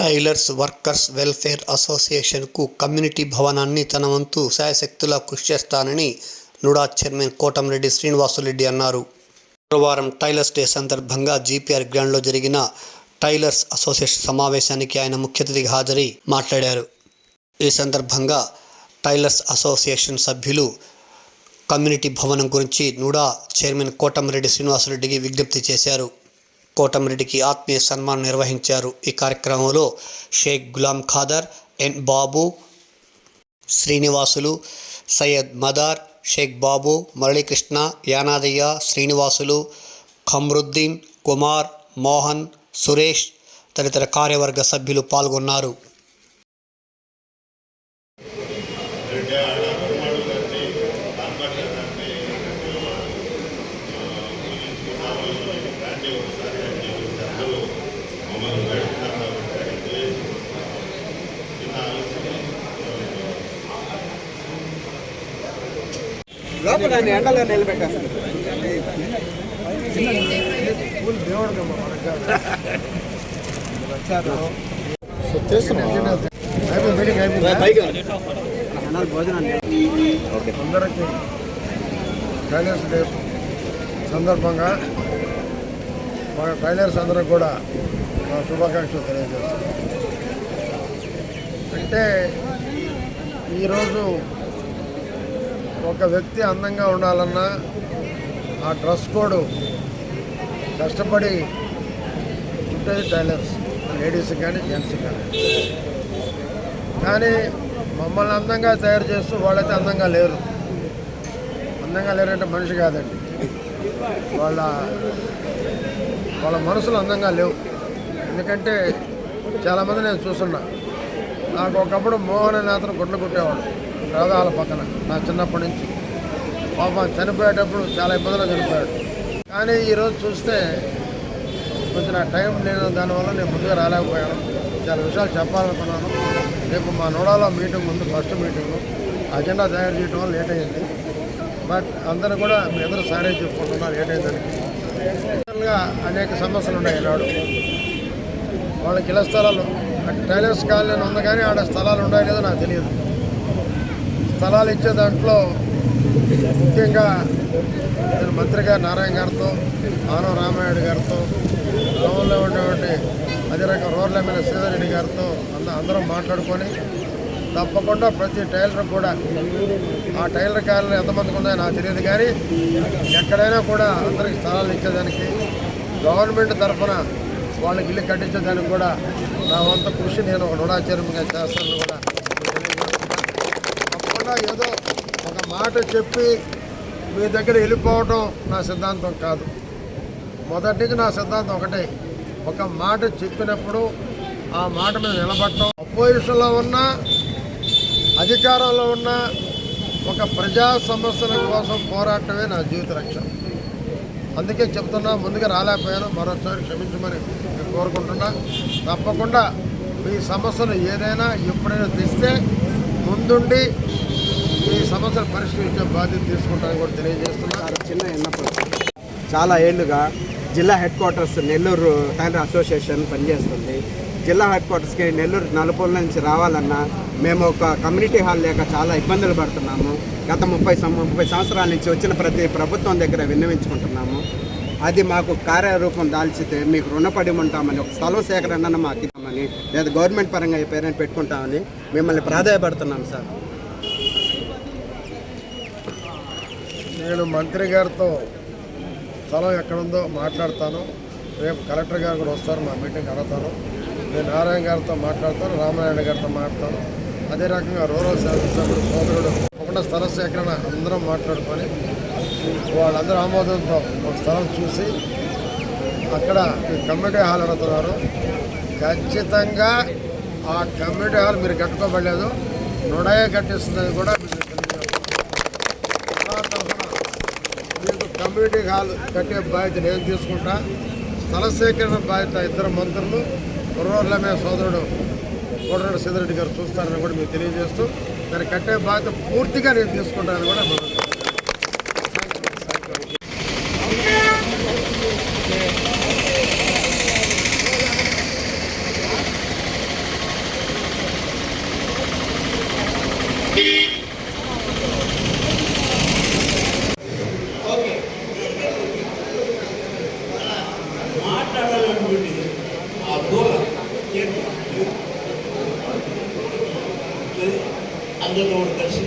Tailors workers welfare అసోసియేషన్కు community భవనాన్ని తన వంతు శాయశక్తులా కృషి చేస్తానని నుడా చైర్మన్ కోటంరెడ్డి శ్రీనివాసులరెడ్డి అన్నారు. గురువారం టైలర్స్ డే సందర్భంగా జీపీఆర్ గ్రౌండ్లో జరిగిన టైలర్స్ అసోసియేషన్ సమావేశానికి ఆయన ముఖ్య అతిథిగా హాజరై మాట్లాడారు. ఈ సందర్భంగా టైలర్స్ అసోసియేషన్ సభ్యులు కమ్యూనిటీ భవనం గురించి నుడా చైర్మన్ కోటంరెడ్డి శ్రీనివాసులరెడ్డికి విజ్ఞప్తి చేశారు. కోటంరెడ్డికి ఆత్మీయ సన్మానం నిర్వహించారు. ఈ కార్యక్రమంలో షేక్ గులాం ఖాదర్, ఎన్ బాబు, శ్రీనివాసులు, సయ్యద్ మదార్, షేక్ బాబు, మురళీకృష్ణ, యానాదయ్య, శ్రీనివాసులు, ఖమ్రుద్దీన్, కుమార్, మోహన్, సురేష్ తదితర కార్యవర్గ సభ్యులు పాల్గొన్నారు. లోపల ఎండలో నిలబెట్టారు. అందరికీ టైలర్స్ డే సందర్భంగా మా టైలర్స్ అందరికి కూడా మా శుభాకాంక్షలు తెలియజేస్తాం. అంటే ఈరోజు ఒక వ్యక్తి అందంగా ఉండాలన్నా ఆ డ్రెస్ కోడ్ కష్టపడి ఉంటుంది టైలర్స్, లేడీస్ కానీ జెంట్స్ కానీ. కానీ మమ్మల్ని అందంగా తయారు చేస్తూ వాళ్ళైతే అందంగా లేరు. అందంగా లేరంటే మనిషి కాదండి, వాళ్ళ మనసులు అందంగా లేవు. ఎందుకంటే చాలామంది నేను చూస్తున్నా. నాకు ఒకప్పుడు మోహన్ అనే అతను గుడ్లు కుట్టేవాడు రథాల పక్కన, నా చిన్నప్పటి నుంచి. పాపం చనిపోయేటప్పుడు చాలా ఇబ్బందులు చనిపోయాడు. కానీ ఈరోజు చూస్తే కొంచెం నా టైం లేని దానివల్ల నేను ముందుగా రాలేకపోయాను. చాలా విషయాలు చెప్పాలనుకున్నాను. రేపు మా నోడాలో మీటింగ్ ఉంది, ఫస్ట్ మీటింగు. అజెండా తయారు చేయడం వల్ల లేట్ అయింది. బట్ అందరూ కూడా మీ ఎదురు సారే చెప్పుకుంటున్నారు లేట్ అయిందానికి. అనేక సమస్యలు ఉన్నాయి ఈనాడు. వాళ్ళకి ఇళ్ల స్థలాలు టైలర్స్ కాలనీ ఉంది, కానీ ఆడ స్థలాలు ఉన్నాయో లేదో నాకు తెలియదు. స్థలాలు ఇచ్చే దాంట్లో ముఖ్యంగా నేను మంత్రి గారు నారాయణ గారితో, ఆనవ రామారెడ్డి గారితో, టౌన్లో ఉండేటువంటి అదే రకం రోడ్ల ఎమ్మెల్యే శ్రీధర్ రెడ్డి గారితో అందరం మాట్లాడుకొని తప్పకుండా ప్రతి టైలర్ కూడా, ఆ టైలర్ కాలనీ ఎంతమందికి ఉన్నాయో నాకు తెలియదు, కానీ ఎక్కడైనా కూడా అందరికి స్థలాలు ఇచ్చేదానికి గవర్నమెంట్ తరఫున వాళ్ళకి ఇల్లు కట్టించేదానికి కూడా నా వంత కృషి నేను ఒక నుడా చైర్మన్గా చేస్తానని కూడా తప్పకుండా. ఏదో ఒక మాట చెప్పి మీ దగ్గర వెళ్ళిపోవడం నా సిద్ధాంతం కాదు. మొదటి నుంచి నా సిద్ధాంతం ఒకటే, ఒక మాట చెప్పినప్పుడు ఆ మాట మీద నిలబడటం. అపోజిషన్లో ఉన్న, అధికారంలో ఉన్న ఒక ప్రజా సమస్యల కోసం పోరాటమే నా జీవిత లక్ష్యం. అందుకే చెప్తున్నా, ముందుగా రాలేకపోయాను, మరోసారి క్షమించమని కోరుకుంటున్నా. తప్పకుండా మీ సమస్యలు ఏదైనా ఎప్పుడైనా తెస్తే ముందుండి ఈ సమస్యలు పరిష్కరించే బాధ్యత తీసుకుంటానని కూడా తెలియజేస్తున్నారు. చిన్న ఎన్నప్పుడు చాలా ఏళ్ళుగా జిల్లా headquarters Nellore tailor association పనిచేస్తుంది. జిల్లా హెడ్ క్వార్టర్స్కి నెల్లూరు నలుపూల నుంచి రావాలన్నా మేము ఒక కమ్యూనిటీ హాల్ లేక చాలా ఇబ్బందులు పడుతున్నాము. గత 30 సంవత్సరాల నుంచి వచ్చిన ప్రతి ప్రభుత్వం దగ్గర విన్నవించుకుంటున్నాము. అది మాకు కార్యరూపం దాల్చితే మీకు రుణపడి ఉంటామని, ఒక స్థలం సేకరణ మాకు ఇద్దామని, లేదా గవర్నమెంట్ పరంగా పేరెంట్ పెట్టుకుంటామని మిమ్మల్ని ప్రాధాయపడుతున్నాం సార్. నేను మంత్రి గారితో స్థలం ఎక్కడుందో మాట్లాడతాను. రేపు కలెక్టర్ గారు కూడా వస్తారు, మా మీటింగ్ అడుగుతాను. నేను నారాయణ గారితో మాట్లాడతాను, రామనారాయణ గారితో మాట్లాడతాను. అదే రకంగా రూరల్ సభ్యుడు సోదరుడు ఒకటి స్థల సేకరణ అందరం మాట్లాడుకొని వాళ్ళందరూ ఆమోదంతో ఒక స్థలం చూసి అక్కడ కమ్యూనిటీ హాల్ అడుగుతున్నారు. ఖచ్చితంగా ఆ కమ్యూనిటీ హాల్ మీరు కట్టుకోబడలేదు, నుడాయే కట్టిస్తుందని కూడా మీకు కమ్యూనిటీ హాల్ కట్టే బాధ్యత నేను తీసుకుంటా. స్థల సేకరణ బాధ్యత ఇద్దరు మంత్రులు, కుర్రోళ్ళమే సోదరుడు కోటరెడ్డి శ్రీధర్ రెడ్డి గారు చూస్తారని కూడా మీకు తెలియజేస్తూ, దాన్ని కట్టే బాధ్యత పూర్తిగా నేను తీసుకుంటానని కూడా మనం అందరితో కలిసి